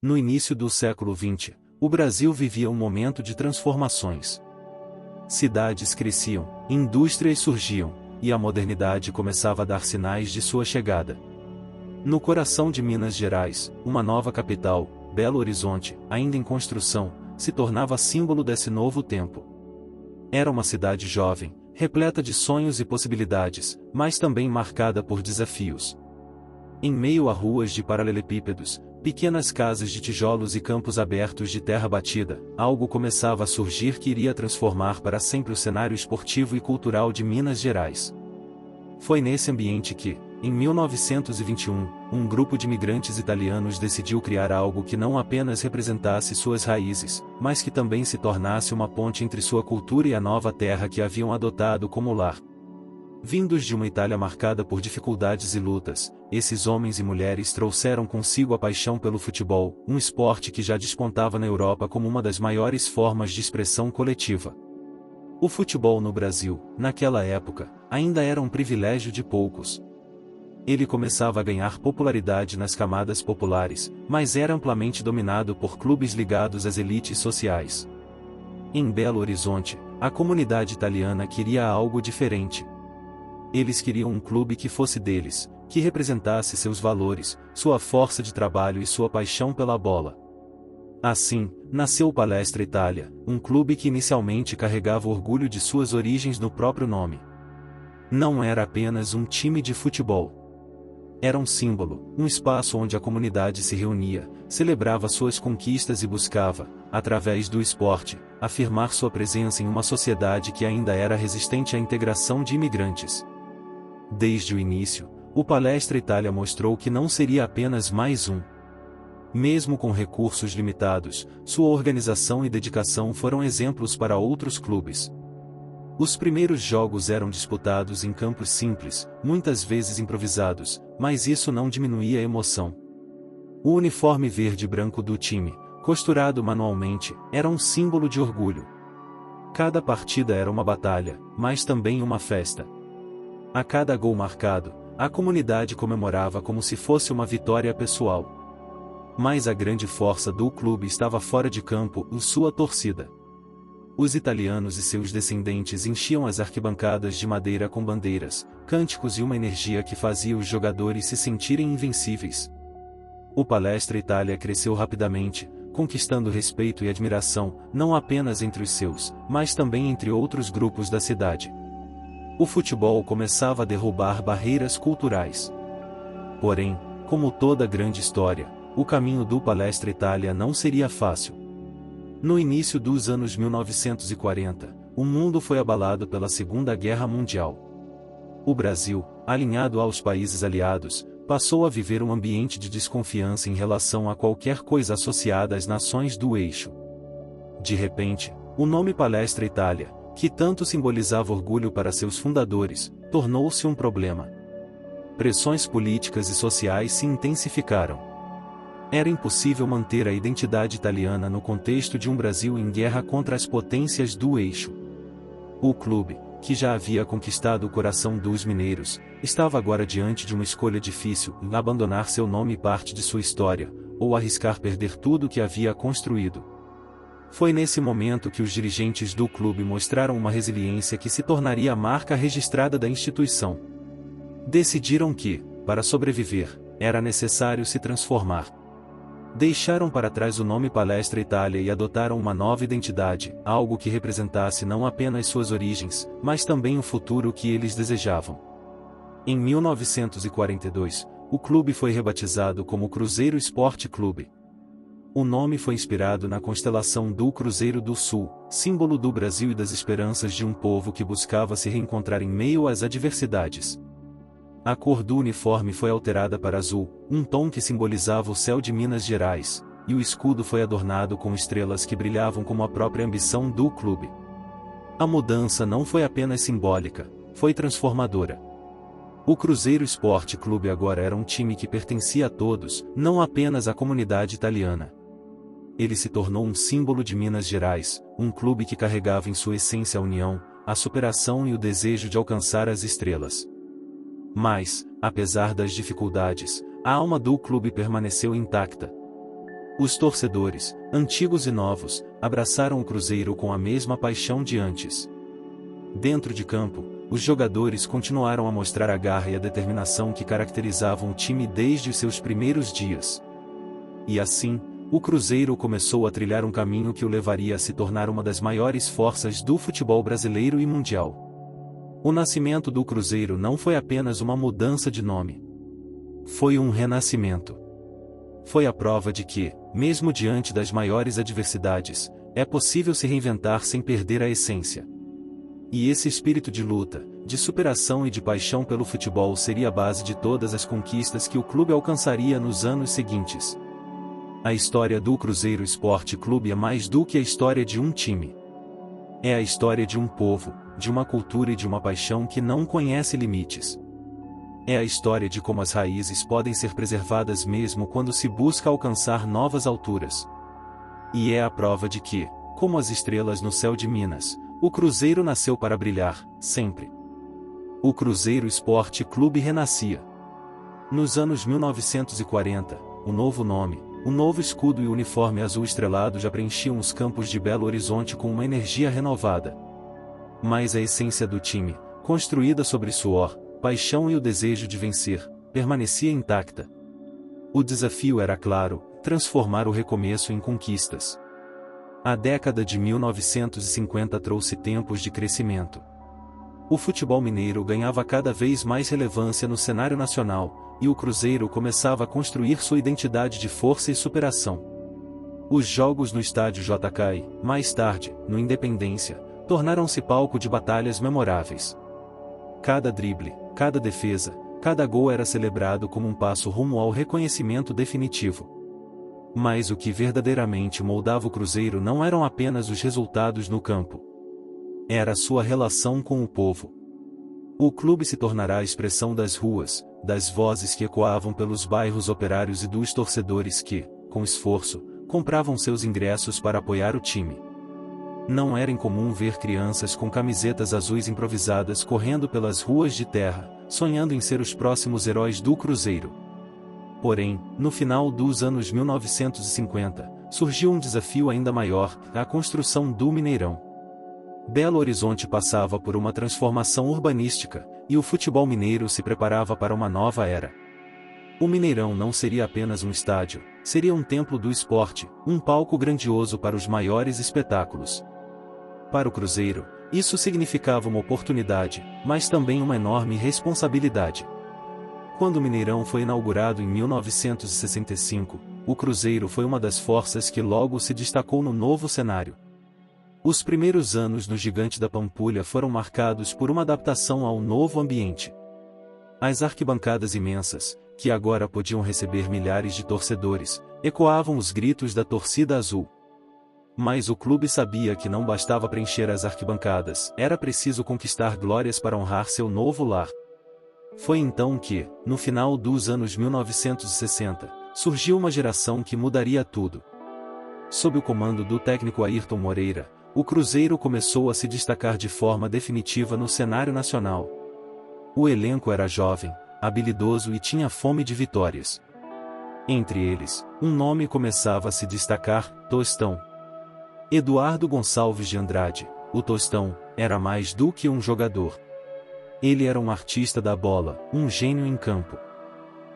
No início do século XX, o Brasil vivia um momento de transformações. Cidades cresciam, indústrias surgiam, e a modernidade começava a dar sinais de sua chegada. No coração de Minas Gerais, uma nova capital, Belo Horizonte, ainda em construção, se tornava símbolo desse novo tempo. Era uma cidade jovem, repleta de sonhos e possibilidades, mas também marcada por desafios. Em meio a ruas de paralelepípedos, pequenas casas de tijolos e campos abertos de terra batida, algo começava a surgir que iria transformar para sempre o cenário esportivo e cultural de Minas Gerais. Foi nesse ambiente que, em 1921, um grupo de imigrantes italianos decidiu criar algo que não apenas representasse suas raízes, mas que também se tornasse uma ponte entre sua cultura e a nova terra que haviam adotado como lar. Vindos de uma Itália marcada por dificuldades e lutas, esses homens e mulheres trouxeram consigo a paixão pelo futebol, um esporte que já despontava na Europa como uma das maiores formas de expressão coletiva. O futebol no Brasil, naquela época, ainda era um privilégio de poucos. Ele começava a ganhar popularidade nas camadas populares, mas era amplamente dominado por clubes ligados às elites sociais. Em Belo Horizonte, a comunidade italiana queria algo diferente. Eles queriam um clube que fosse deles, que representasse seus valores, sua força de trabalho e sua paixão pela bola. Assim, nasceu o Palestra Itália, um clube que inicialmente carregava o orgulho de suas origens no próprio nome. Não era apenas um time de futebol. Era um símbolo, um espaço onde a comunidade se reunia, celebrava suas conquistas e buscava, através do esporte, afirmar sua presença em uma sociedade que ainda era resistente à integração de imigrantes. Desde o início, o Palestra Itália mostrou que não seria apenas mais um. Mesmo com recursos limitados, sua organização e dedicação foram exemplos para outros clubes. Os primeiros jogos eram disputados em campos simples, muitas vezes improvisados, mas isso não diminuía a emoção. O uniforme verde e branco do time, costurado manualmente, era um símbolo de orgulho. Cada partida era uma batalha, mas também uma festa. A cada gol marcado, a comunidade comemorava como se fosse uma vitória pessoal. Mas a grande força do clube estava fora de campo, sua torcida. Os italianos e seus descendentes enchiam as arquibancadas de madeira com bandeiras, cânticos e uma energia que fazia os jogadores se sentirem invencíveis. O Palestra Itália cresceu rapidamente, conquistando respeito e admiração, não apenas entre os seus, mas também entre outros grupos da cidade. O futebol começava a derrubar barreiras culturais. Porém, como toda grande história, o caminho do Palestra Itália não seria fácil. No início dos anos 1940, o mundo foi abalado pela Segunda Guerra Mundial. O Brasil, alinhado aos países aliados, passou a viver um ambiente de desconfiança em relação a qualquer coisa associada às nações do eixo. De repente, o nome Palestra Itália, que tanto simbolizava orgulho para seus fundadores, tornou-se um problema. Pressões políticas e sociais se intensificaram. Era impossível manter a identidade italiana no contexto de um Brasil em guerra contra as potências do eixo. O clube, que já havia conquistado o coração dos mineiros, estava agora diante de uma escolha difícil: abandonar seu nome e parte de sua história, ou arriscar perder tudo o que havia construído. Foi nesse momento que os dirigentes do clube mostraram uma resiliência que se tornaria a marca registrada da instituição. Decidiram que, para sobreviver, era necessário se transformar. Deixaram para trás o nome Palestra Itália e adotaram uma nova identidade, algo que representasse não apenas suas origens, mas também o futuro que eles desejavam. Em 1942, o clube foi rebatizado como Cruzeiro Esporte Clube. O nome foi inspirado na constelação do Cruzeiro do Sul, símbolo do Brasil e das esperanças de um povo que buscava se reencontrar em meio às adversidades. A cor do uniforme foi alterada para azul, um tom que simbolizava o céu de Minas Gerais, e o escudo foi adornado com estrelas que brilhavam como a própria ambição do clube. A mudança não foi apenas simbólica, foi transformadora. O Cruzeiro Esporte Clube agora era um time que pertencia a todos, não apenas à comunidade italiana. Ele se tornou um símbolo de Minas Gerais, um clube que carregava em sua essência a união, a superação e o desejo de alcançar as estrelas. Mas, apesar das dificuldades, a alma do clube permaneceu intacta. Os torcedores, antigos e novos, abraçaram o Cruzeiro com a mesma paixão de antes. Dentro de campo, os jogadores continuaram a mostrar a garra e a determinação que caracterizavam o time desde os seus primeiros dias. E assim, o Cruzeiro começou a trilhar um caminho que o levaria a se tornar uma das maiores forças do futebol brasileiro e mundial. O nascimento do Cruzeiro não foi apenas uma mudança de nome. Foi um renascimento. Foi a prova de que, mesmo diante das maiores adversidades, é possível se reinventar sem perder a essência. E esse espírito de luta, de superação e de paixão pelo futebol seria a base de todas as conquistas que o clube alcançaria nos anos seguintes. A história do Cruzeiro Esporte Clube é mais do que a história de um time. É a história de um povo, de uma cultura e de uma paixão que não conhece limites. É a história de como as raízes podem ser preservadas mesmo quando se busca alcançar novas alturas. E é a prova de que, como as estrelas no céu de Minas, o Cruzeiro nasceu para brilhar, sempre. O Cruzeiro Esporte Clube renascia. Nos anos 1940, o novo nome, o novo escudo e o uniforme azul estrelado já preenchiam os campos de Belo Horizonte com uma energia renovada. Mas a essência do time, construída sobre suor, paixão e o desejo de vencer, permanecia intacta. O desafio era claro, transformar o recomeço em conquistas. A década de 1950 trouxe tempos de crescimento. O futebol mineiro ganhava cada vez mais relevância no cenário nacional, e o Cruzeiro começava a construir sua identidade de força e superação. Os jogos no estádio JK, mais tarde, no Independência, tornaram-se palco de batalhas memoráveis. Cada drible, cada defesa, cada gol era celebrado como um passo rumo ao reconhecimento definitivo. Mas o que verdadeiramente moldava o Cruzeiro não eram apenas os resultados no campo. Era sua relação com o povo. O clube se tornará a expressão das ruas, das vozes que ecoavam pelos bairros operários e dos torcedores que, com esforço, compravam seus ingressos para apoiar o time. Não era incomum ver crianças com camisetas azuis improvisadas correndo pelas ruas de terra, sonhando em ser os próximos heróis do Cruzeiro. Porém, no final dos anos 1950, surgiu um desafio ainda maior, a construção do Mineirão. Belo Horizonte passava por uma transformação urbanística, e o futebol mineiro se preparava para uma nova era. O Mineirão não seria apenas um estádio, seria um templo do esporte, um palco grandioso para os maiores espetáculos. Para o Cruzeiro, isso significava uma oportunidade, mas também uma enorme responsabilidade. Quando o Mineirão foi inaugurado em 1965, o Cruzeiro foi uma das forças que logo se destacou no novo cenário. Os primeiros anos no Gigante da Pampulha foram marcados por uma adaptação ao novo ambiente. As arquibancadas imensas, que agora podiam receber milhares de torcedores, ecoavam os gritos da torcida azul. Mas o clube sabia que não bastava preencher as arquibancadas, era preciso conquistar glórias para honrar seu novo lar. Foi então que, no final dos anos 1960, surgiu uma geração que mudaria tudo. Sob o comando do técnico Ayrton Moreira, o Cruzeiro começou a se destacar de forma definitiva no cenário nacional. O elenco era jovem, habilidoso e tinha fome de vitórias. Entre eles, um nome começava a se destacar: Tostão. Eduardo Gonçalves de Andrade, o Tostão, era mais do que um jogador. Ele era um artista da bola, um gênio em campo.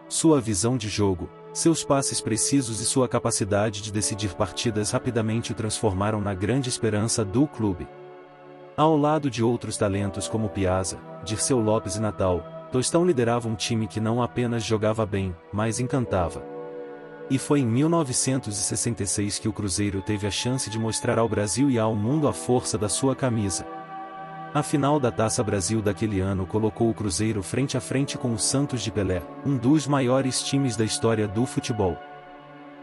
Sua visão de jogo, seus passes precisos e sua capacidade de decidir partidas rapidamente o transformaram na grande esperança do clube. Ao lado de outros talentos como Piazza, Dirceu Lopes e Natal, Tostão liderava um time que não apenas jogava bem, mas encantava. E foi em 1966 que o Cruzeiro teve a chance de mostrar ao Brasil e ao mundo a força da sua camisa. A final da Taça Brasil daquele ano colocou o Cruzeiro frente a frente com o Santos de Pelé, um dos maiores times da história do futebol.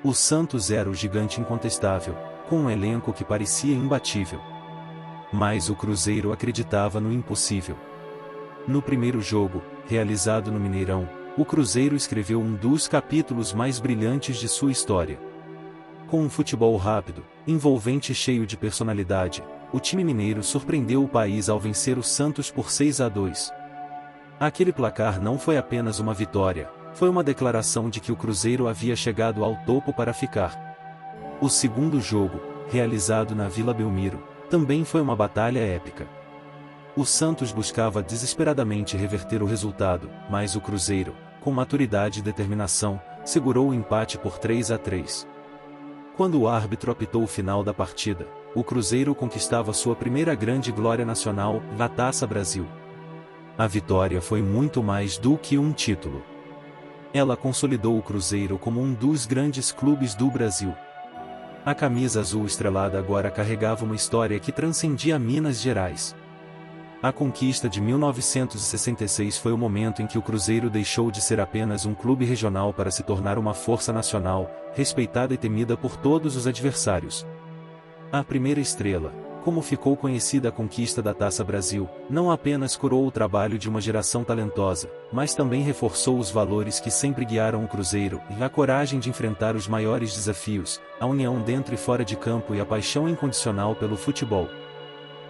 O Santos era o gigante incontestável, com um elenco que parecia imbatível. Mas o Cruzeiro acreditava no impossível. No primeiro jogo, realizado no Mineirão, o Cruzeiro escreveu um dos capítulos mais brilhantes de sua história. Com um futebol rápido, envolvente e cheio de personalidade, o time mineiro surpreendeu o país ao vencer o Santos por 6-2. Aquele placar não foi apenas uma vitória, foi uma declaração de que o Cruzeiro havia chegado ao topo para ficar. O segundo jogo, realizado na Vila Belmiro, também foi uma batalha épica. O Santos buscava desesperadamente reverter o resultado, mas o Cruzeiro, com maturidade e determinação, segurou o empate por 3-3. Quando o árbitro apitou o final da partida, o Cruzeiro conquistava sua primeira grande glória nacional, a Taça Brasil. A vitória foi muito mais do que um título. Ela consolidou o Cruzeiro como um dos grandes clubes do Brasil. A camisa azul estrelada agora carregava uma história que transcendia Minas Gerais. A conquista de 1966 foi o momento em que o Cruzeiro deixou de ser apenas um clube regional para se tornar uma força nacional, respeitada e temida por todos os adversários. A primeira estrela, como ficou conhecida a conquista da Taça Brasil, não apenas coroou o trabalho de uma geração talentosa, mas também reforçou os valores que sempre guiaram o Cruzeiro, e a coragem de enfrentar os maiores desafios, a união dentro e fora de campo e a paixão incondicional pelo futebol.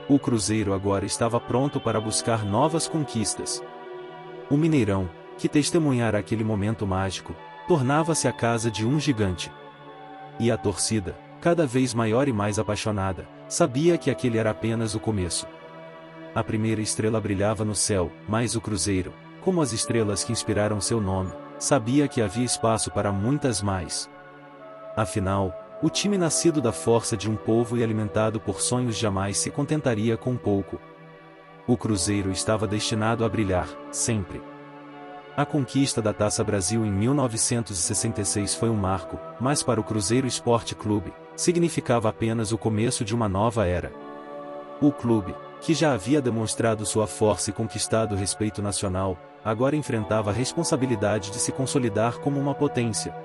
O Cruzeiro agora estava pronto para buscar novas conquistas. O Mineirão, que testemunhara aquele momento mágico, tornava-se a casa de um gigante. E a torcida, cada vez maior e mais apaixonada, sabia que aquele era apenas o começo. A primeira estrela brilhava no céu, mas o Cruzeiro, como as estrelas que inspiraram seu nome, sabia que havia espaço para muitas mais. Afinal, o time nascido da força de um povo e alimentado por sonhos jamais se contentaria com pouco. O Cruzeiro estava destinado a brilhar, sempre. A conquista da Taça Brasil em 1966 foi um marco, mas para o Cruzeiro Esporte Clube, significava apenas o começo de uma nova era. O clube, que já havia demonstrado sua força e conquistado o respeito nacional, agora enfrentava a responsabilidade de se consolidar como uma potência.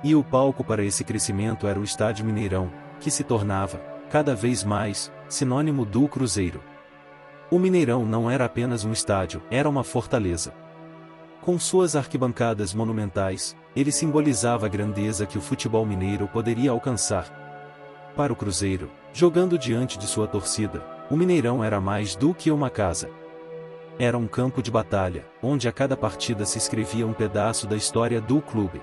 E o palco para esse crescimento era o Estádio Mineirão, que se tornava, cada vez mais, sinônimo do Cruzeiro. O Mineirão não era apenas um estádio, era uma fortaleza. Com suas arquibancadas monumentais, ele simbolizava a grandeza que o futebol mineiro poderia alcançar. Para o Cruzeiro, jogando diante de sua torcida, o Mineirão era mais do que uma casa. Era um campo de batalha, onde a cada partida se escrevia um pedaço da história do clube.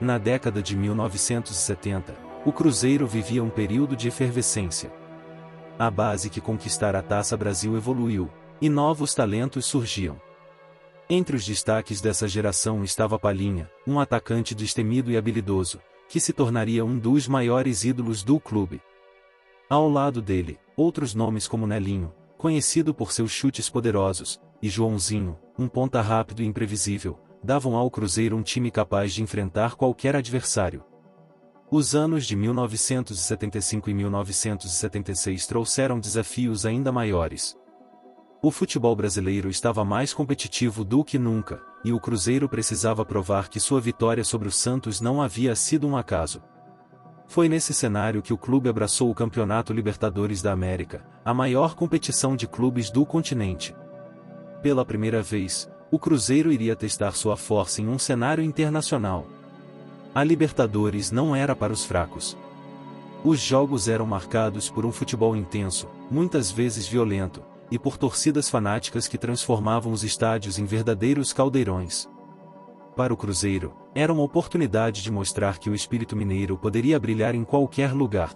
Na década de 1970, o Cruzeiro vivia um período de efervescência. A base que conquistara a Taça Brasil evoluiu, e novos talentos surgiam. Entre os destaques dessa geração estava Palhinha, um atacante destemido e habilidoso, que se tornaria um dos maiores ídolos do clube. Ao lado dele, outros nomes como Nelinho, conhecido por seus chutes poderosos, e Joãozinho, um ponta rápido e imprevisível, davam ao Cruzeiro um time capaz de enfrentar qualquer adversário. Os anos de 1975 e 1976 trouxeram desafios ainda maiores. O futebol brasileiro estava mais competitivo do que nunca, e o Cruzeiro precisava provar que sua vitória sobre o Santos não havia sido um acaso. Foi nesse cenário que o clube abraçou o Campeonato Libertadores da América, a maior competição de clubes do continente. Pela primeira vez, o Cruzeiro iria testar sua força em um cenário internacional. A Libertadores não era para os fracos. Os jogos eram marcados por um futebol intenso, muitas vezes violento, e por torcidas fanáticas que transformavam os estádios em verdadeiros caldeirões. Para o Cruzeiro, era uma oportunidade de mostrar que o espírito mineiro poderia brilhar em qualquer lugar.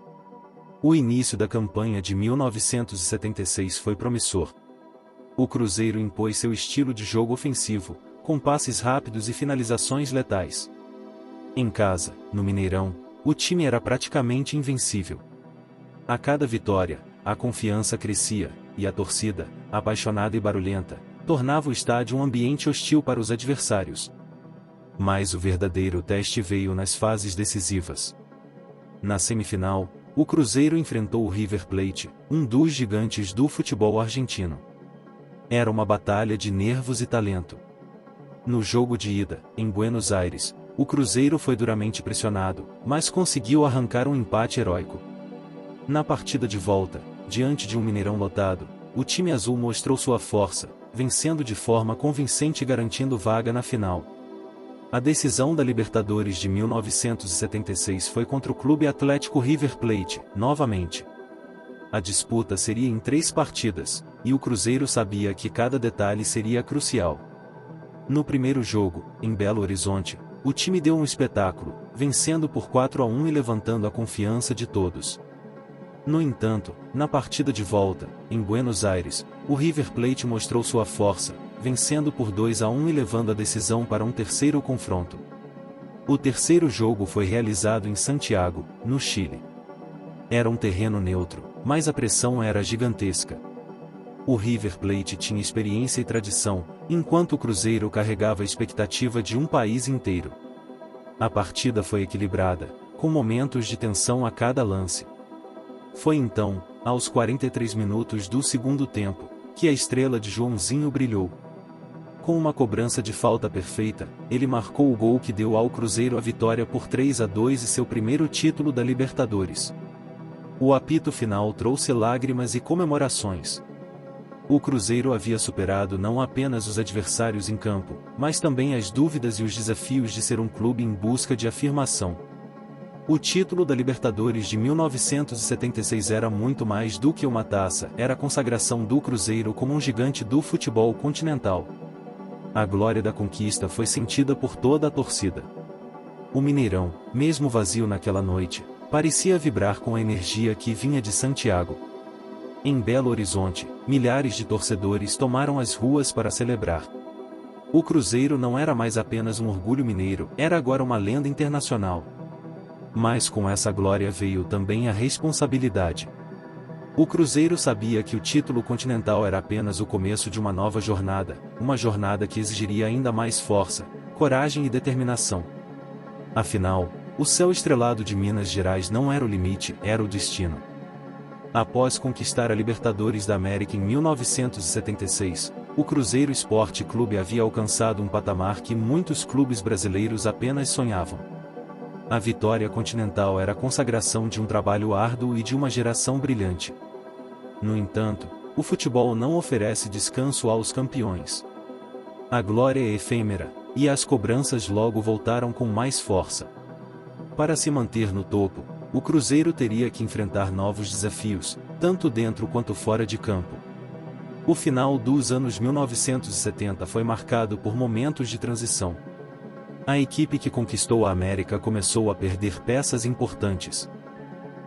O início da campanha de 1976 foi promissor. O Cruzeiro impôs seu estilo de jogo ofensivo, com passes rápidos e finalizações letais. Em casa, no Mineirão, o time era praticamente invencível. A cada vitória, a confiança crescia, e a torcida, apaixonada e barulhenta, tornava o estádio um ambiente hostil para os adversários. Mas o verdadeiro teste veio nas fases decisivas. Na semifinal, o Cruzeiro enfrentou o River Plate, um dos gigantes do futebol argentino. Era uma batalha de nervos e talento. No jogo de ida, em Buenos Aires, o Cruzeiro foi duramente pressionado, mas conseguiu arrancar um empate heróico. Na partida de volta, diante de um Mineirão lotado, o time azul mostrou sua força, vencendo de forma convincente e garantindo vaga na final. A decisão da Libertadores de 1976 foi contra o Clube Atlético River Plate, novamente. A disputa seria em 3 partidas, e o Cruzeiro sabia que cada detalhe seria crucial. No primeiro jogo, em Belo Horizonte, o time deu um espetáculo, vencendo por 4-1 e levantando a confiança de todos. No entanto, na partida de volta, em Buenos Aires, o River Plate mostrou sua força, vencendo por 2-1 e levando a decisão para um terceiro confronto. O terceiro jogo foi realizado em Santiago, no Chile. Era um terreno neutro, mas a pressão era gigantesca. O River Plate tinha experiência e tradição, enquanto o Cruzeiro carregava a expectativa de um país inteiro. A partida foi equilibrada, com momentos de tensão a cada lance. Foi então, aos 43 minutos do segundo tempo, que a estrela de Joãozinho brilhou. Com uma cobrança de falta perfeita, ele marcou o gol que deu ao Cruzeiro a vitória por 3-2 e seu primeiro título da Libertadores. O apito final trouxe lágrimas e comemorações. O Cruzeiro havia superado não apenas os adversários em campo, mas também as dúvidas e os desafios de ser um clube em busca de afirmação. O título da Libertadores de 1976 era muito mais do que uma taça, era a consagração do Cruzeiro como um gigante do futebol continental. A glória da conquista foi sentida por toda a torcida. O Mineirão, mesmo vazio naquela noite, parecia vibrar com a energia que vinha de Santiago. Em Belo Horizonte, milhares de torcedores tomaram as ruas para celebrar. O Cruzeiro não era mais apenas um orgulho mineiro, era agora uma lenda internacional. Mas com essa glória veio também a responsabilidade. O Cruzeiro sabia que o título continental era apenas o começo de uma nova jornada, uma jornada que exigiria ainda mais força, coragem e determinação. Afinal, o céu estrelado de Minas Gerais não era o limite, era o destino. Após conquistar a Libertadores da América em 1976, o Cruzeiro Esporte Clube havia alcançado um patamar que muitos clubes brasileiros apenas sonhavam. A vitória continental era a consagração de um trabalho árduo e de uma geração brilhante. No entanto, o futebol não oferece descanso aos campeões. A glória é efêmera, e as cobranças logo voltaram com mais força. Para se manter no topo, o Cruzeiro teria que enfrentar novos desafios, tanto dentro quanto fora de campo. O final dos anos 1970 foi marcado por momentos de transição. A equipe que conquistou a América começou a perder peças importantes.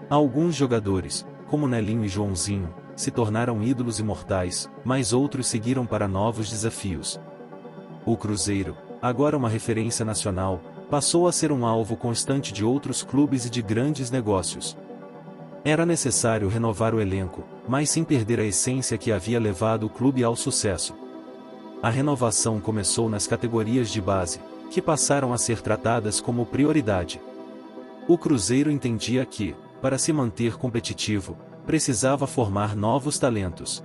Alguns jogadores, como Nelinho e Joãozinho, se tornaram ídolos imortais, mas outros seguiram para novos desafios. O Cruzeiro, agora uma referência nacional, passou a ser um alvo constante de outros clubes e de grandes negócios. Era necessário renovar o elenco, mas sem perder a essência que havia levado o clube ao sucesso. A renovação começou nas categorias de base, que passaram a ser tratadas como prioridade. O Cruzeiro entendia que, para se manter competitivo, precisava formar novos talentos.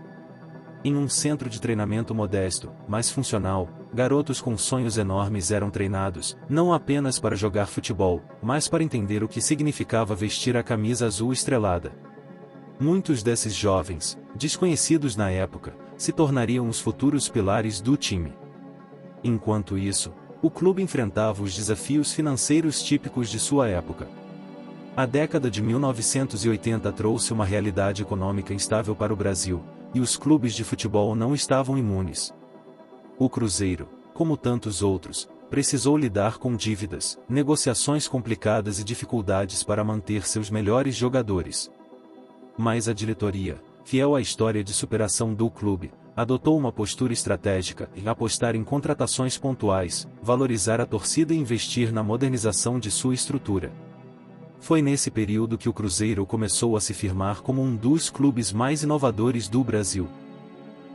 Em um centro de treinamento modesto, mas funcional, garotos com sonhos enormes eram treinados, não apenas para jogar futebol, mas para entender o que significava vestir a camisa azul estrelada. Muitos desses jovens, desconhecidos na época, se tornariam os futuros pilares do time. Enquanto isso, o clube enfrentava os desafios financeiros típicos de sua época. A década de 1980 trouxe uma realidade econômica instável para o Brasil, e os clubes de futebol não estavam imunes. O Cruzeiro, como tantos outros, precisou lidar com dívidas, negociações complicadas e dificuldades para manter seus melhores jogadores. Mas a diretoria, fiel à história de superação do clube, adotou uma postura estratégica e apostar em contratações pontuais, valorizar a torcida e investir na modernização de sua estrutura. Foi nesse período que o Cruzeiro começou a se firmar como um dos clubes mais inovadores do Brasil.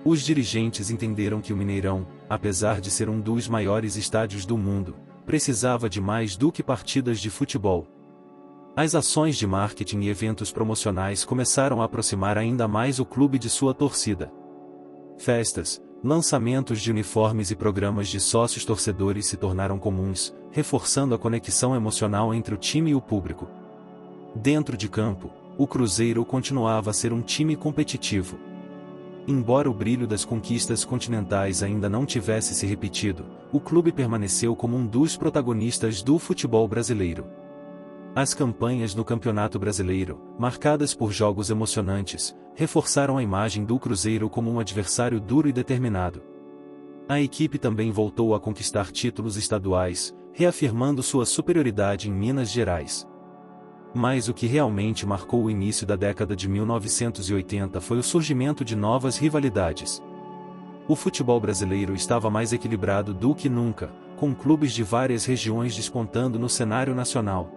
Os dirigentes entenderam que o Mineirão, apesar de ser um dos maiores estádios do mundo, precisava de mais do que partidas de futebol. As ações de marketing e eventos promocionais começaram a aproximar ainda mais o clube de sua torcida. Festas, lançamentos de uniformes e programas de sócios torcedores se tornaram comuns, reforçando a conexão emocional entre o time e o público. Dentro de campo, o Cruzeiro continuava a ser um time competitivo. Embora o brilho das conquistas continentais ainda não tivesse se repetido, o clube permaneceu como um dos protagonistas do futebol brasileiro. As campanhas no Campeonato Brasileiro, marcadas por jogos emocionantes, reforçaram a imagem do Cruzeiro como um adversário duro e determinado. A equipe também voltou a conquistar títulos estaduais, reafirmando sua superioridade em Minas Gerais. Mas o que realmente marcou o início da década de 1980 foi o surgimento de novas rivalidades. O futebol brasileiro estava mais equilibrado do que nunca, com clubes de várias regiões despontando no cenário nacional.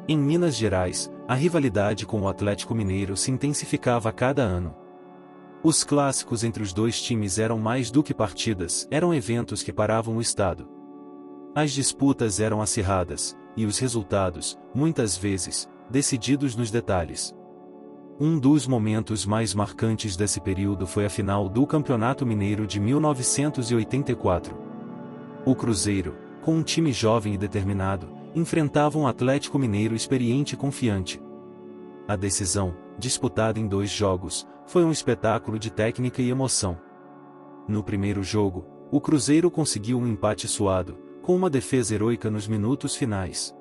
Em Minas Gerais, a rivalidade com o Atlético Mineiro se intensificava a cada ano. Os clássicos entre os dois times eram mais do que partidas, eram eventos que paravam o estado. As disputas eram acirradas, e os resultados, muitas vezes, decididos nos detalhes. Um dos momentos mais marcantes desse período foi a final do Campeonato Mineiro de 1984. O Cruzeiro, com um time jovem e determinado, enfrentava um Atlético Mineiro experiente e confiante. A decisão, disputada em 2 jogos, foi um espetáculo de técnica e emoção. No primeiro jogo, o Cruzeiro conseguiu um empate suado, com uma defesa heroica nos minutos finais.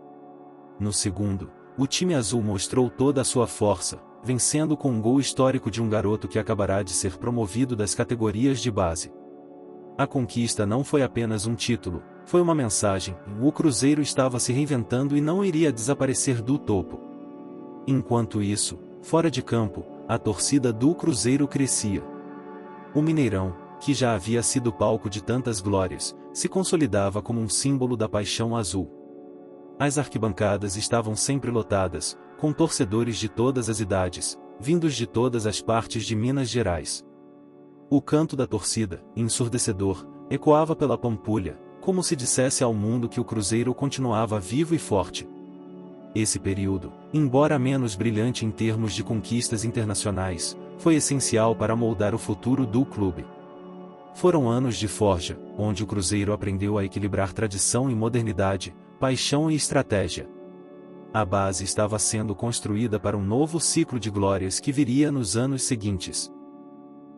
No segundo, o time azul mostrou toda a sua força, vencendo com um gol histórico de um garoto que acabará de ser promovido das categorias de base. A conquista não foi apenas um título, foi uma mensagem: o Cruzeiro estava se reinventando e não iria desaparecer do topo. Enquanto isso, fora de campo, a torcida do Cruzeiro crescia. O Mineirão, que já havia sido palco de tantas glórias, se consolidava como um símbolo da paixão azul. As arquibancadas estavam sempre lotadas, com torcedores de todas as idades, vindos de todas as partes de Minas Gerais. O canto da torcida, ensurdecedor, ecoava pela Pampulha, como se dissesse ao mundo que o Cruzeiro continuava vivo e forte. Esse período, embora menos brilhante em termos de conquistas internacionais, foi essencial para moldar o futuro do clube. Foram anos de forja, onde o Cruzeiro aprendeu a equilibrar tradição e modernidade, paixão e estratégia. A base estava sendo construída para um novo ciclo de glórias que viria nos anos seguintes.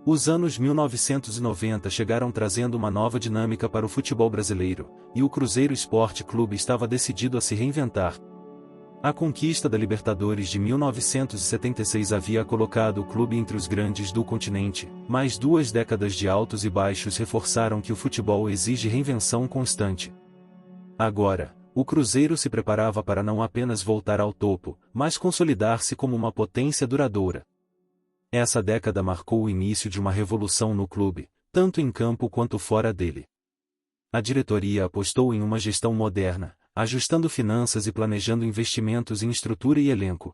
Os anos 1990 chegaram trazendo uma nova dinâmica para o futebol brasileiro, e o Cruzeiro Esporte Clube estava decidido a se reinventar. A conquista da Libertadores de 1976 havia colocado o clube entre os grandes do continente, mas 2 décadas de altos e baixos reforçaram que o futebol exige reinvenção constante. Agora, o Cruzeiro se preparava para não apenas voltar ao topo, mas consolidar-se como uma potência duradoura. Essa década marcou o início de uma revolução no clube, tanto em campo quanto fora dele. A diretoria apostou em uma gestão moderna, ajustando finanças e planejando investimentos em estrutura e elenco.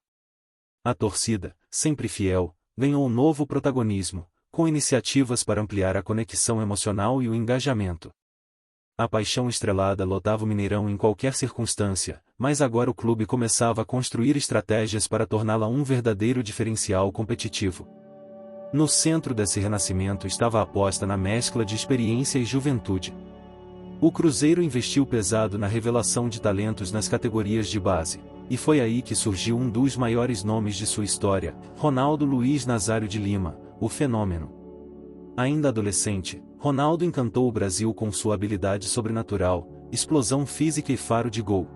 A torcida, sempre fiel, ganhou um novo protagonismo, com iniciativas para ampliar a conexão emocional e o engajamento. A paixão estrelada lotava o Mineirão em qualquer circunstância, mas agora o clube começava a construir estratégias para torná-la um verdadeiro diferencial competitivo. No centro desse renascimento estava a aposta na mescla de experiência e juventude. O Cruzeiro investiu pesado na revelação de talentos nas categorias de base, e foi aí que surgiu um dos maiores nomes de sua história, Ronaldo Luiz Nazário de Lima, o fenômeno. Ainda adolescente, Ronaldo encantou o Brasil com sua habilidade sobrenatural, explosão física e faro de gol.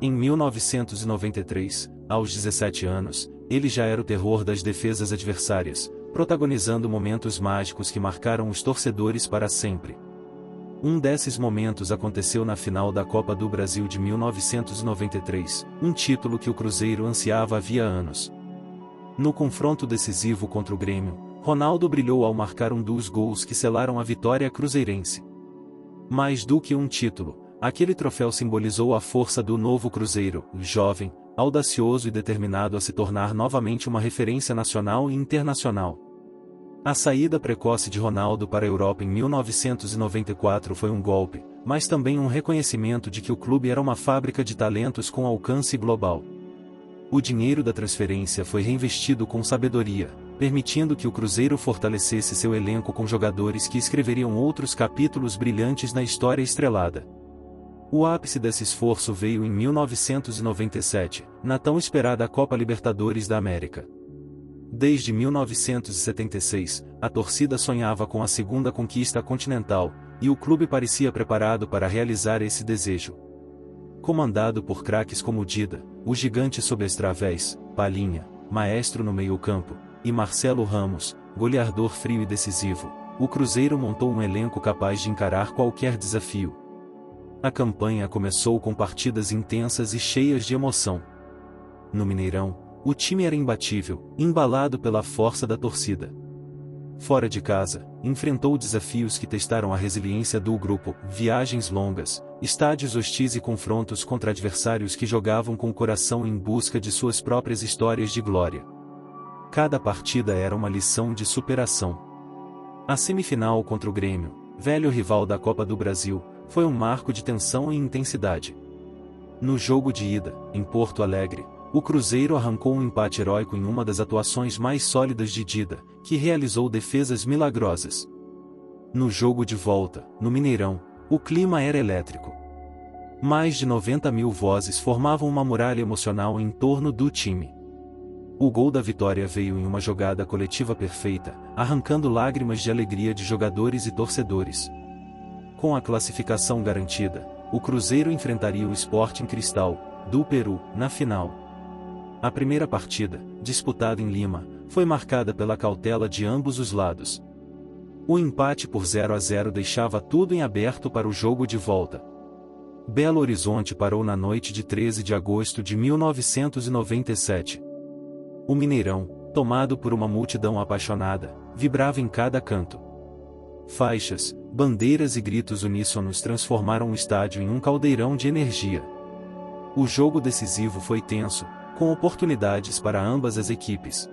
Em 1993, aos 17 anos, ele já era o terror das defesas adversárias, protagonizando momentos mágicos que marcaram os torcedores para sempre. Um desses momentos aconteceu na final da Copa do Brasil de 1993, um título que o Cruzeiro ansiava havia anos. No confronto decisivo contra o Grêmio, Ronaldo brilhou ao marcar um dos gols que selaram a vitória cruzeirense. Mais do que um título, aquele troféu simbolizou a força do novo Cruzeiro, jovem, audacioso e determinado a se tornar novamente uma referência nacional e internacional. A saída precoce de Ronaldo para a Europa em 1994 foi um golpe, mas também um reconhecimento de que o clube era uma fábrica de talentos com alcance global. O dinheiro da transferência foi reinvestido com sabedoria, permitindo que o Cruzeiro fortalecesse seu elenco com jogadores que escreveriam outros capítulos brilhantes na história estrelada. O ápice desse esforço veio em 1997, na tão esperada Copa Libertadores da América. Desde 1976, a torcida sonhava com a segunda conquista continental, e o clube parecia preparado para realizar esse desejo. Comandado por craques como Dida, o gigante sob as través, Palhinha, maestro no meio-campo, e Marcelo Ramos, goleador frio e decisivo, o Cruzeiro montou um elenco capaz de encarar qualquer desafio. A campanha começou com partidas intensas e cheias de emoção. No Mineirão, o time era imbatível, embalado pela força da torcida. Fora de casa, enfrentou desafios que testaram a resiliência do grupo, viagens longas, estádios hostis e confrontos contra adversários que jogavam com o coração em busca de suas próprias histórias de glória. Cada partida era uma lição de superação. A semifinal contra o Grêmio, velho rival da Copa do Brasil, foi um marco de tensão e intensidade. No jogo de ida, em Porto Alegre, o Cruzeiro arrancou um empate heróico em uma das atuações mais sólidas de Dida, que realizou defesas milagrosas. No jogo de volta, no Mineirão, o clima era elétrico. Mais de 90 mil vozes formavam uma muralha emocional em torno do time. O gol da vitória veio em uma jogada coletiva perfeita, arrancando lágrimas de alegria de jogadores e torcedores. Com a classificação garantida, o Cruzeiro enfrentaria o Sporting Cristal, do Peru, na final. A primeira partida, disputada em Lima, foi marcada pela cautela de ambos os lados. O empate por 0-0 deixava tudo em aberto para o jogo de volta. Belo Horizonte parou na noite de 13 de agosto de 1997. O Mineirão, tomado por uma multidão apaixonada, vibrava em cada canto. Faixas, bandeiras e gritos uníssonos transformaram o estádio em um caldeirão de energia. O jogo decisivo foi tenso, com oportunidades para ambas as equipes.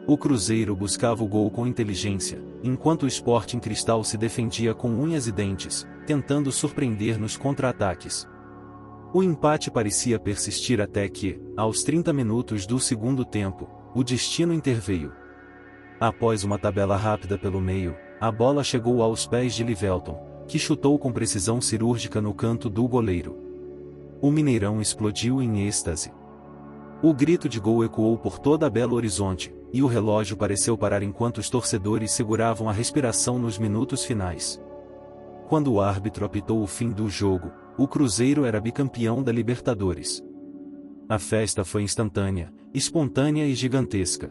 O Cruzeiro buscava o gol com inteligência, enquanto o Sporting Cristal se defendia com unhas e dentes, tentando surpreender nos contra-ataques. O empate parecia persistir até que, aos 30 minutos do segundo tempo, o destino interveio. Após uma tabela rápida pelo meio, a bola chegou aos pés de Livelton, que chutou com precisão cirúrgica no canto do goleiro. O Mineirão explodiu em êxtase. O grito de gol ecoou por toda Belo Horizonte, e o relógio pareceu parar enquanto os torcedores seguravam a respiração nos minutos finais. Quando o árbitro apitou o fim do jogo, o Cruzeiro era bicampeão da Libertadores. A festa foi instantânea, espontânea e gigantesca.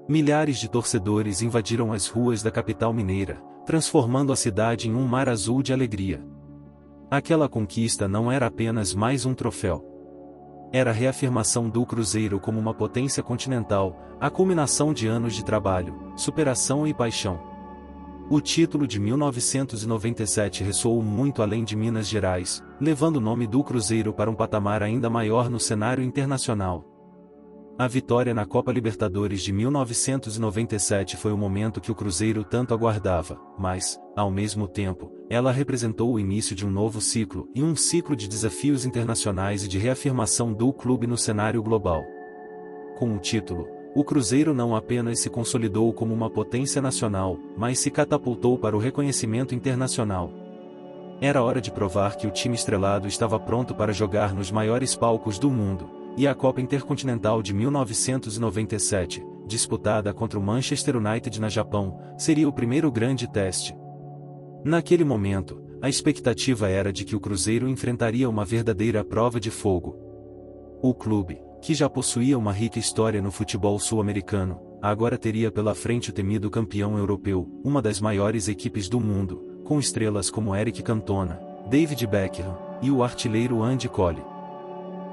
Milhares de torcedores invadiram as ruas da capital mineira, transformando a cidade em um mar azul de alegria. Aquela conquista não era apenas mais um troféu. Era a reafirmação do Cruzeiro como uma potência continental, a culminação de anos de trabalho, superação e paixão. O título de 1997 ressoou muito além de Minas Gerais, levando o nome do Cruzeiro para um patamar ainda maior no cenário internacional. A vitória na Copa Libertadores de 1997 foi o momento que o Cruzeiro tanto aguardava, mas, ao mesmo tempo, ela representou o início de um novo ciclo, e um ciclo de desafios internacionais e de reafirmação do clube no cenário global. Com o título, o Cruzeiro não apenas se consolidou como uma potência nacional, mas se catapultou para o reconhecimento internacional. Era hora de provar que o time estrelado estava pronto para jogar nos maiores palcos do mundo. E a Copa Intercontinental de 1997, disputada contra o Manchester United na Japão, seria o primeiro grande teste. Naquele momento, a expectativa era de que o Cruzeiro enfrentaria uma verdadeira prova de fogo. O clube, que já possuía uma rica história no futebol sul-americano, agora teria pela frente o temido campeão europeu, uma das maiores equipes do mundo, com estrelas como Eric Cantona, David Beckham e o artilheiro Andy Cole.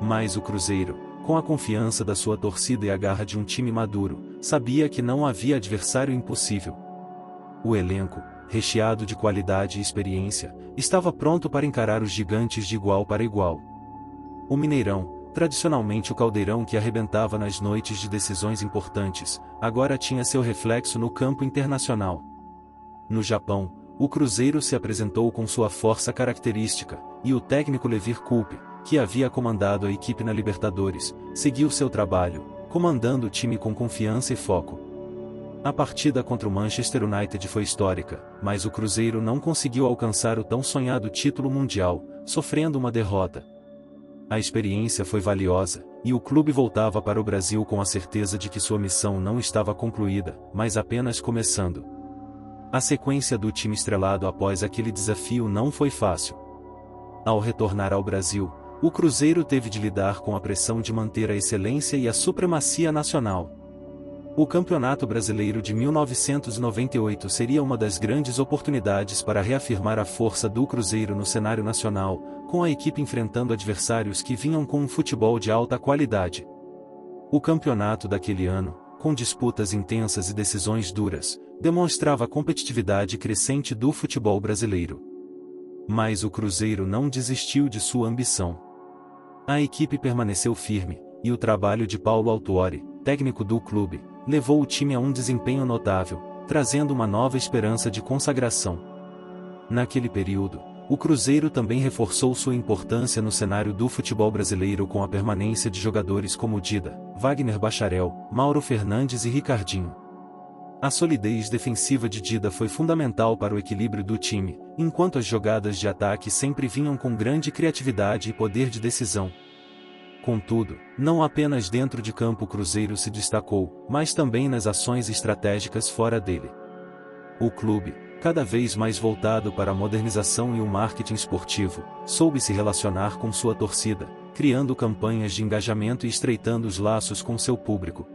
Mas o Cruzeiro, com a confiança da sua torcida e a garra de um time maduro, sabia que não havia adversário impossível. O elenco, recheado de qualidade e experiência, estava pronto para encarar os gigantes de igual para igual. O Mineirão, tradicionalmente o caldeirão que arrebentava nas noites de decisões importantes, agora tinha seu reflexo no campo internacional. No Japão, o Cruzeiro se apresentou com sua força característica, e o técnico Levir Coupe, que havia comandado a equipe na Libertadores, seguiu seu trabalho, comandando o time com confiança e foco. A partida contra o Manchester United foi histórica, mas o Cruzeiro não conseguiu alcançar o tão sonhado título mundial, sofrendo uma derrota. A experiência foi valiosa, e o clube voltava para o Brasil com a certeza de que sua missão não estava concluída, mas apenas começando. A sequência do time estrelado após aquele desafio não foi fácil. Ao retornar ao Brasil, o Cruzeiro teve de lidar com a pressão de manter a excelência e a supremacia nacional. O Campeonato Brasileiro de 1998 seria uma das grandes oportunidades para reafirmar a força do Cruzeiro no cenário nacional, com a equipe enfrentando adversários que vinham com um futebol de alta qualidade. O campeonato daquele ano, com disputas intensas e decisões duras, demonstrava a competitividade crescente do futebol brasileiro. Mas o Cruzeiro não desistiu de sua ambição. A equipe permaneceu firme, e o trabalho de Paulo Autuori, técnico do clube, levou o time a um desempenho notável, trazendo uma nova esperança de consagração. Naquele período, o Cruzeiro também reforçou sua importância no cenário do futebol brasileiro com a permanência de jogadores como Dida, Wagner Bacharel, Mauro Fernandes e Ricardinho. A solidez defensiva de Dida foi fundamental para o equilíbrio do time, enquanto as jogadas de ataque sempre vinham com grande criatividade e poder de decisão. Contudo, não apenas dentro de campo o Cruzeiro se destacou, mas também nas ações estratégicas fora dele. O clube, cada vez mais voltado para a modernização e o marketing esportivo, soube se relacionar com sua torcida, criando campanhas de engajamento e estreitando os laços com seu público.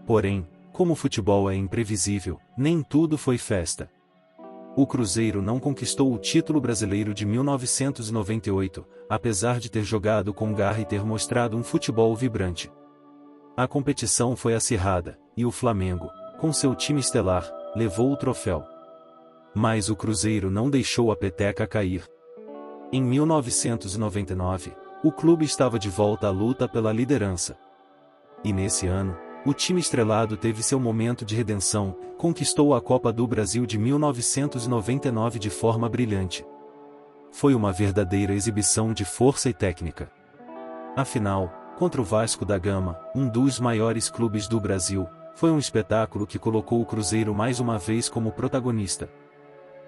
Porém, como o futebol é imprevisível, nem tudo foi festa. O Cruzeiro não conquistou o título brasileiro de 1998, apesar de ter jogado com garra e ter mostrado um futebol vibrante. A competição foi acirrada, e o Flamengo, com seu time estelar, levou o troféu. Mas o Cruzeiro não deixou a peteca cair. Em 1999, o clube estava de volta à luta pela liderança. E nesse ano, o time estrelado teve seu momento de redenção, conquistou a Copa do Brasil de 1999 de forma brilhante. Foi uma verdadeira exibição de força e técnica. Afinal, contra o Vasco da Gama, um dos maiores clubes do Brasil, foi um espetáculo que colocou o Cruzeiro mais uma vez como protagonista.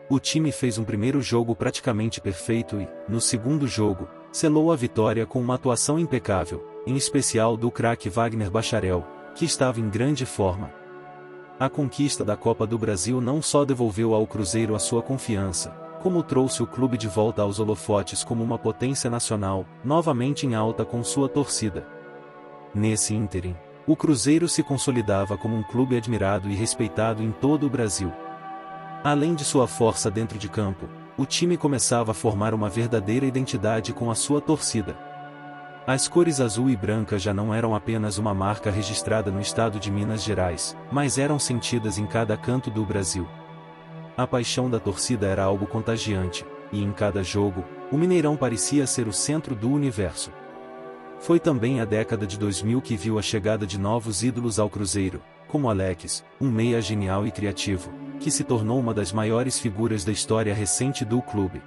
O time fez um primeiro jogo praticamente perfeito e, no segundo jogo, selou a vitória com uma atuação impecável, em especial do craque Wagner Bacharel, que estava em grande forma. A conquista da Copa do Brasil não só devolveu ao Cruzeiro a sua confiança, como trouxe o clube de volta aos holofotes como uma potência nacional, novamente em alta com sua torcida. Nesse ínterim, o Cruzeiro se consolidava como um clube admirado e respeitado em todo o Brasil. Além de sua força dentro de campo, o time começava a formar uma verdadeira identidade com a sua torcida. As cores azul e branca já não eram apenas uma marca registrada no estado de Minas Gerais, mas eram sentidas em cada canto do Brasil. A paixão da torcida era algo contagiante, e em cada jogo, o Mineirão parecia ser o centro do universo. Foi também a década de 2000 que viu a chegada de novos ídolos ao Cruzeiro, como Alex, um meia genial e criativo, que se tornou uma das maiores figuras da história recente do clube.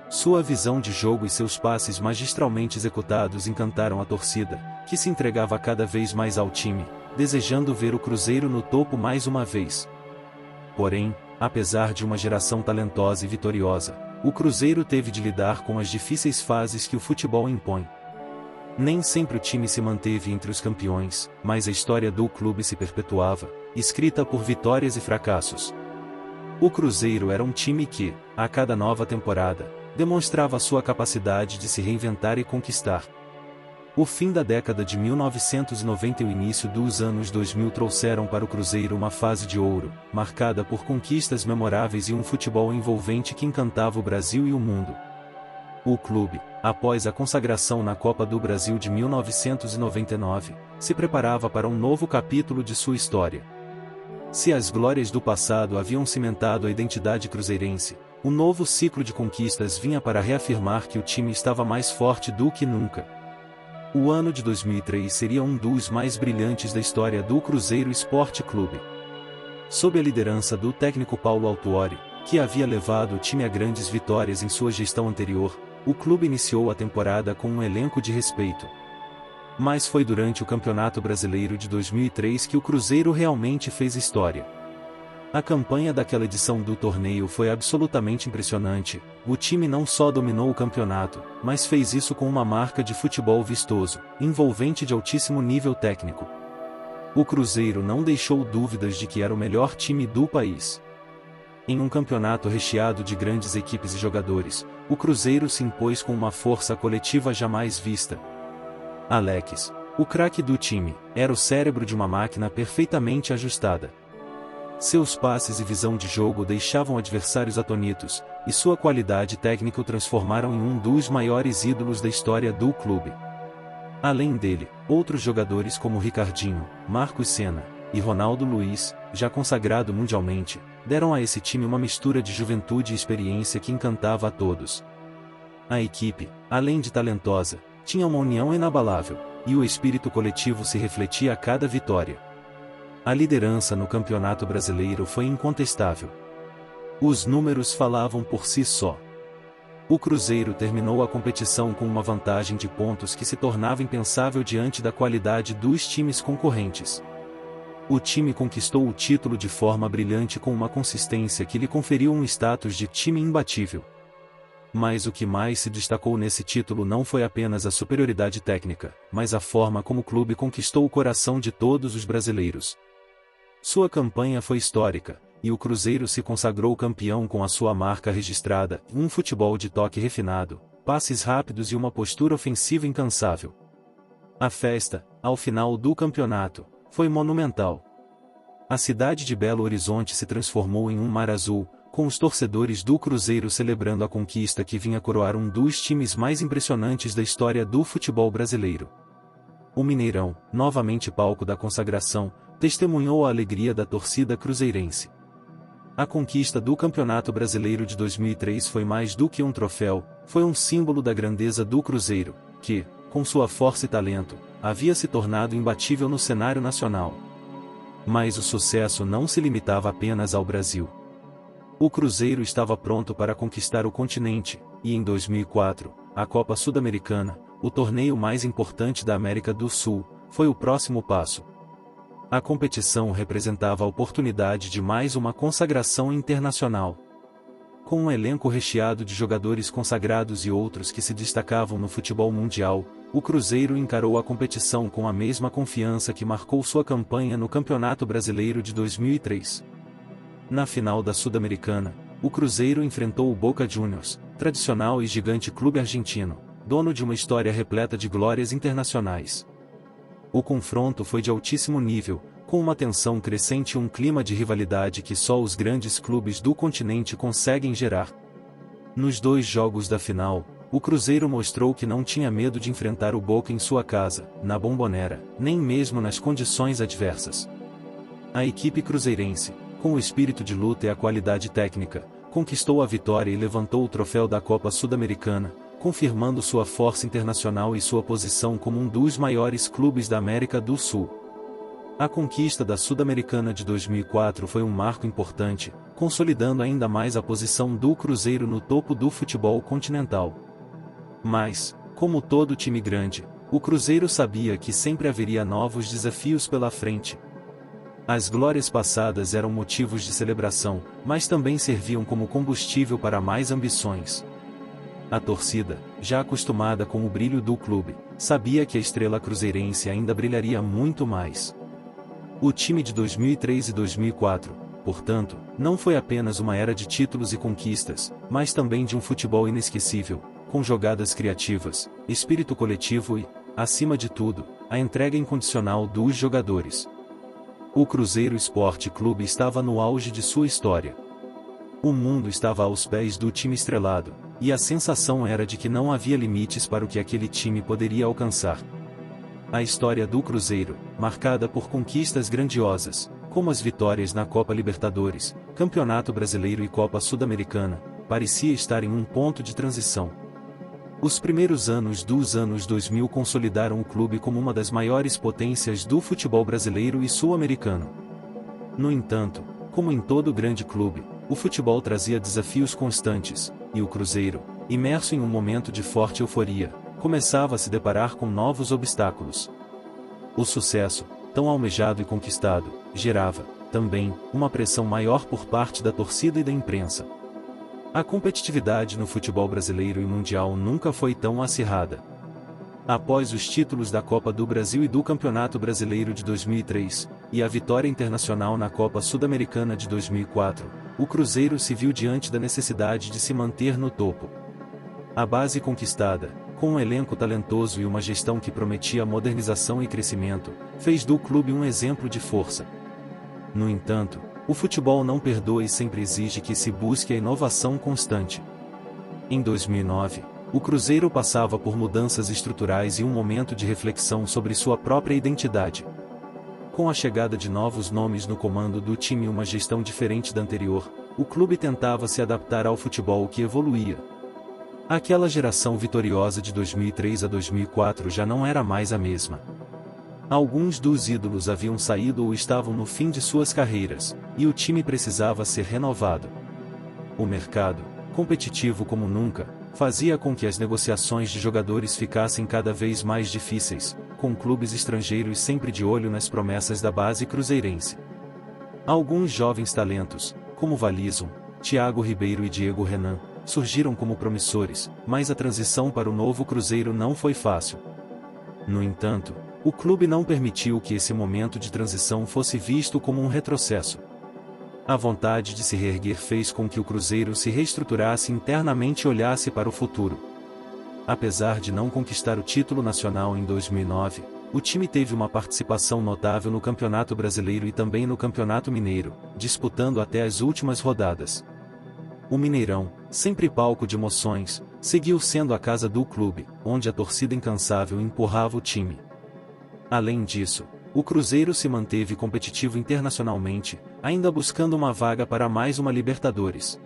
Sua visão de jogo e seus passes magistralmente executados encantaram a torcida, que se entregava cada vez mais ao time, desejando ver o Cruzeiro no topo mais uma vez. Porém, apesar de uma geração talentosa e vitoriosa, o Cruzeiro teve de lidar com as difíceis fases que o futebol impõe. Nem sempre o time se manteve entre os campeões, mas a história do clube se perpetuava, escrita por vitórias e fracassos. O Cruzeiro era um time que, a cada nova temporada, demonstrava sua capacidade de se reinventar e conquistar. O fim da década de 1990 e o início dos anos 2000 trouxeram para o Cruzeiro uma fase de ouro, marcada por conquistas memoráveis e um futebol envolvente que encantava o Brasil e o mundo. O clube, após a consagração na Copa do Brasil de 1999, se preparava para um novo capítulo de sua história. Se as glórias do passado haviam cimentado a identidade cruzeirense, o novo ciclo de conquistas vinha para reafirmar que o time estava mais forte do que nunca. O ano de 2003 seria um dos mais brilhantes da história do Cruzeiro Esporte Clube. Sob a liderança do técnico Paulo Autuori, que havia levado o time a grandes vitórias em sua gestão anterior, o clube iniciou a temporada com um elenco de respeito. Mas foi durante o Campeonato Brasileiro de 2003 que o Cruzeiro realmente fez história. A campanha daquela edição do torneio foi absolutamente impressionante. O time não só dominou o campeonato, mas fez isso com uma marca de futebol vistoso, envolvente de altíssimo nível técnico. O Cruzeiro não deixou dúvidas de que era o melhor time do país. Em um campeonato recheado de grandes equipes e jogadores, o Cruzeiro se impôs com uma força coletiva jamais vista. Alex, O craque do time era o cérebro de uma máquina perfeitamente ajustada. Seus passes e visão de jogo deixavam adversários atonitos, e sua qualidade técnica o transformaram em um dos maiores ídolos da história do clube. Além dele, outros jogadores como Ricardinho, Marcos Senna e Ronaldo Luiz, já consagrado mundialmente, deram a esse time uma mistura de juventude e experiência que encantava a todos. A equipe, além de talentosa, tinha uma união inabalável, e o espírito coletivo se refletia a cada vitória. A liderança no Campeonato Brasileiro foi incontestável. Os números falavam por si só. O Cruzeiro terminou a competição com uma vantagem de pontos que se tornava impensável diante da qualidade dos times concorrentes. O time conquistou o título de forma brilhante com uma consistência que lhe conferiu um status de time imbatível. Mas o que mais se destacou nesse título não foi apenas a superioridade técnica, mas a forma como o clube conquistou o coração de todos os brasileiros. Sua campanha foi histórica, e o Cruzeiro se consagrou campeão com a sua marca registrada, um futebol de toque refinado, passes rápidos e uma postura ofensiva incansável. A festa, ao final do campeonato, foi monumental. A cidade de Belo Horizonte se transformou em um mar azul, com os torcedores do Cruzeiro celebrando a conquista que vinha coroar um dos times mais impressionantes da história do futebol brasileiro. O Mineirão, novamente palco da consagração, testemunhou a alegria da torcida cruzeirense. A conquista do Campeonato Brasileiro de 2003 foi mais do que um troféu, foi um símbolo da grandeza do Cruzeiro, que, com sua força e talento, havia se tornado imbatível no cenário nacional. Mas o sucesso não se limitava apenas ao Brasil. O Cruzeiro estava pronto para conquistar o continente, e em 2004, a Copa Sul-Americana, o torneio mais importante da América do Sul, foi o próximo passo. A competição representava a oportunidade de mais uma consagração internacional. Com um elenco recheado de jogadores consagrados e outros que se destacavam no futebol mundial, o Cruzeiro encarou a competição com a mesma confiança que marcou sua campanha no Campeonato Brasileiro de 2003. Na final da Sul-Americana, o Cruzeiro enfrentou o Boca Juniors, tradicional e gigante clube argentino, dono de uma história repleta de glórias internacionais. O confronto foi de altíssimo nível, com uma tensão crescente e um clima de rivalidade que só os grandes clubes do continente conseguem gerar. Nos 2 jogos da final, o Cruzeiro mostrou que não tinha medo de enfrentar o Boca em sua casa, na Bombonera, nem mesmo nas condições adversas. A equipe cruzeirense, com o espírito de luta e a qualidade técnica, conquistou a vitória e levantou o troféu da Copa Sul-Americana, confirmando sua força internacional e sua posição como um dos maiores clubes da América do Sul. A conquista da Sul-Americana de 2004 foi um marco importante, consolidando ainda mais a posição do Cruzeiro no topo do futebol continental. Mas, como todo time grande, o Cruzeiro sabia que sempre haveria novos desafios pela frente. As glórias passadas eram motivos de celebração, mas também serviam como combustível para mais ambições. A torcida, já acostumada com o brilho do clube, sabia que a estrela cruzeirense ainda brilharia muito mais. O time de 2003 e 2004, portanto, não foi apenas uma era de títulos e conquistas, mas também de um futebol inesquecível, com jogadas criativas, espírito coletivo e, acima de tudo, a entrega incondicional dos jogadores. O Cruzeiro Esporte Clube estava no auge de sua história. O mundo estava aos pés do time estrelado, e a sensação era de que não havia limites para o que aquele time poderia alcançar. A história do Cruzeiro, marcada por conquistas grandiosas, como as vitórias na Copa Libertadores, Campeonato Brasileiro e Copa Sul-Americana, parecia estar em um ponto de transição. Os primeiros anos dos anos 2000 consolidaram o clube como uma das maiores potências do futebol brasileiro e sul-americano. No entanto, como em todo grande clube, o futebol trazia desafios constantes, e o Cruzeiro, imerso em um momento de forte euforia, começava a se deparar com novos obstáculos. O sucesso, tão almejado e conquistado, gerava, também, uma pressão maior por parte da torcida e da imprensa. A competitividade no futebol brasileiro e mundial nunca foi tão acirrada. Após os títulos da Copa do Brasil e do Campeonato Brasileiro de 2003, e a vitória internacional na Copa Sul-Americana de 2004, o Cruzeiro se viu diante da necessidade de se manter no topo. A base conquistada, com um elenco talentoso e uma gestão que prometia modernização e crescimento, fez do clube um exemplo de força. No entanto, o futebol não perdoa e sempre exige que se busque a inovação constante. Em 2009, o Cruzeiro passava por mudanças estruturais e um momento de reflexão sobre sua própria identidade. Com a chegada de novos nomes no comando do time e uma gestão diferente da anterior, o clube tentava se adaptar ao futebol que evoluía. Aquela geração vitoriosa de 2003 a 2004 já não era mais a mesma. Alguns dos ídolos haviam saído ou estavam no fim de suas carreiras, e o time precisava ser renovado. O mercado, competitivo como nunca, fazia com que as negociações de jogadores ficassem cada vez mais difíceis, com clubes estrangeiros sempre de olho nas promessas da base cruzeirense. Alguns jovens talentos, como Valisson, Thiago Ribeiro e Diego Renan, surgiram como promissores, mas a transição para o novo Cruzeiro não foi fácil. No entanto, o clube não permitiu que esse momento de transição fosse visto como um retrocesso. A vontade de se reerguer fez com que o Cruzeiro se reestruturasse internamente e olhasse para o futuro. Apesar de não conquistar o título nacional em 2009, o time teve uma participação notável no Campeonato Brasileiro e também no Campeonato Mineiro, disputando até as últimas rodadas. O Mineirão, sempre palco de emoções, seguiu sendo a casa do clube, onde a torcida incansável empurrava o time. Além disso, o Cruzeiro se manteve competitivo internacionalmente, ainda buscando uma vaga para mais uma Libertadores.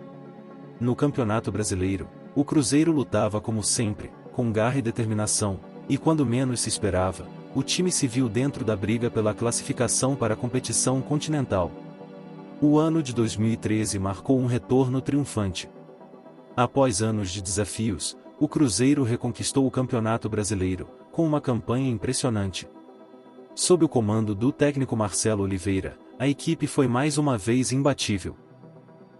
No Campeonato Brasileiro, o Cruzeiro lutava como sempre, com garra e determinação, e quando menos se esperava, o time se viu dentro da briga pela classificação para a competição continental. O ano de 2013 marcou um retorno triunfante. Após anos de desafios, o Cruzeiro reconquistou o Campeonato Brasileiro, com uma campanha impressionante. Sob o comando do técnico Marcelo Oliveira, a equipe foi mais uma vez imbatível.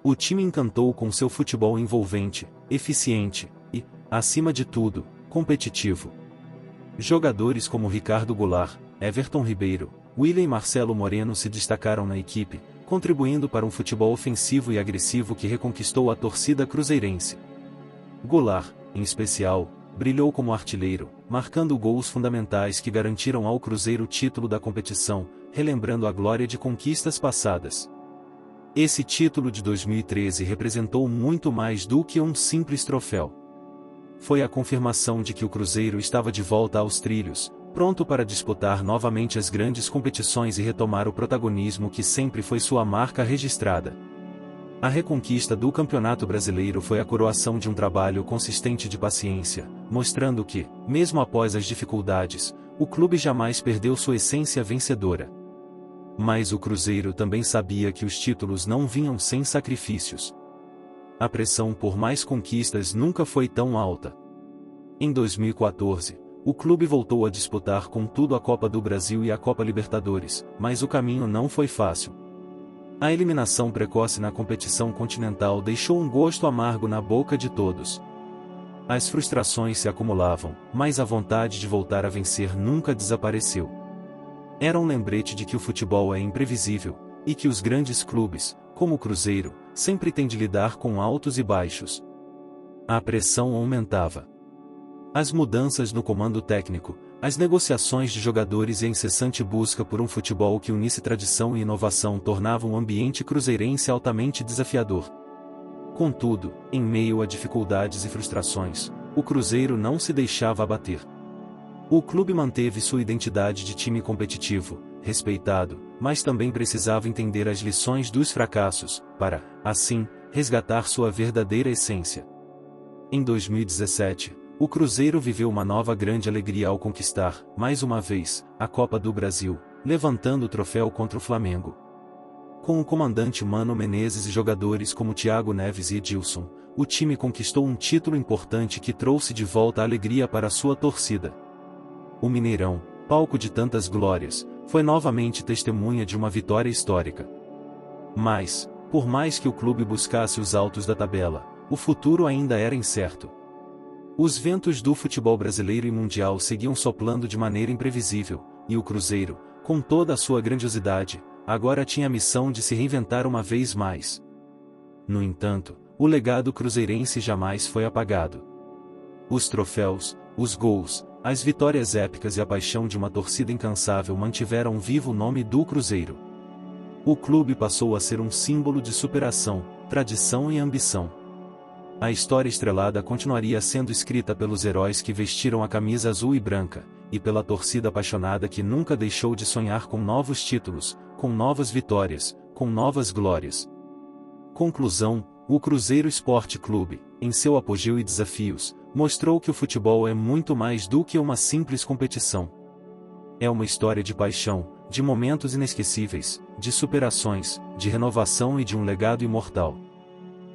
O time encantou com seu futebol envolvente, eficiente e, acima de tudo, competitivo. Jogadores como Ricardo Goulart, Everton Ribeiro, Willian e Marcelo Moreno se destacaram na equipe, contribuindo para um futebol ofensivo e agressivo que reconquistou a torcida cruzeirense. Goulart, em especial, brilhou como artilheiro, marcando gols fundamentais que garantiram ao Cruzeiro o título da competição, relembrando a glória de conquistas passadas. Esse título de 2013 representou muito mais do que um simples troféu. Foi a confirmação de que o Cruzeiro estava de volta aos trilhos, pronto para disputar novamente as grandes competições e retomar o protagonismo que sempre foi sua marca registrada. A reconquista do Campeonato Brasileiro foi a coroação de um trabalho consistente de paciência, mostrando que, mesmo após as dificuldades, o clube jamais perdeu sua essência vencedora. Mas o Cruzeiro também sabia que os títulos não vinham sem sacrifícios. A pressão por mais conquistas nunca foi tão alta. Em 2014, o clube voltou a disputar com tudo a Copa do Brasil e a Copa Libertadores, mas o caminho não foi fácil. A eliminação precoce na competição continental deixou um gosto amargo na boca de todos. As frustrações se acumulavam, mas a vontade de voltar a vencer nunca desapareceu. Era um lembrete de que o futebol é imprevisível, e que os grandes clubes, como o Cruzeiro, sempre têm de lidar com altos e baixos. A pressão aumentava. As mudanças no comando técnico, as negociações de jogadores e a incessante busca por um futebol que unisse tradição e inovação tornavam o ambiente cruzeirense altamente desafiador. Contudo, em meio a dificuldades e frustrações, o Cruzeiro não se deixava abater. O clube manteve sua identidade de time competitivo, respeitado, mas também precisava entender as lições dos fracassos, para, assim, resgatar sua verdadeira essência. Em 2017, o Cruzeiro viveu uma nova grande alegria ao conquistar, mais uma vez, a Copa do Brasil, levantando o troféu contra o Flamengo. Com o comandante Mano Menezes e jogadores como Thiago Neves e Edilson, o time conquistou um título importante que trouxe de volta a alegria para sua torcida. O Mineirão, palco de tantas glórias, foi novamente testemunha de uma vitória histórica. Mas, por mais que o clube buscasse os altos da tabela, o futuro ainda era incerto. Os ventos do futebol brasileiro e mundial seguiam soplando de maneira imprevisível, e o Cruzeiro, com toda a sua grandiosidade, agora tinha a missão de se reinventar uma vez mais. No entanto, o legado cruzeirense jamais foi apagado. Os troféus, Os gols, as vitórias épicas e a paixão de uma torcida incansável mantiveram vivo o nome do Cruzeiro. O clube passou a ser um símbolo de superação, tradição e ambição. A história estrelada continuaria sendo escrita pelos heróis que vestiram a camisa azul e branca, e pela torcida apaixonada que nunca deixou de sonhar com novos títulos, com novas vitórias, com novas glórias. Conclusão: o Cruzeiro Esporte Clube, em seu apogeu e desafios, mostrou que o futebol é muito mais do que uma simples competição. É uma história de paixão, de momentos inesquecíveis, de superações, de renovação e de um legado imortal.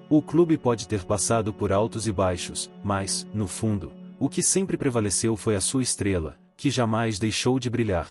O clube pode ter passado por altos e baixos, mas, no fundo, o que sempre prevaleceu foi a sua estrela, que jamais deixou de brilhar.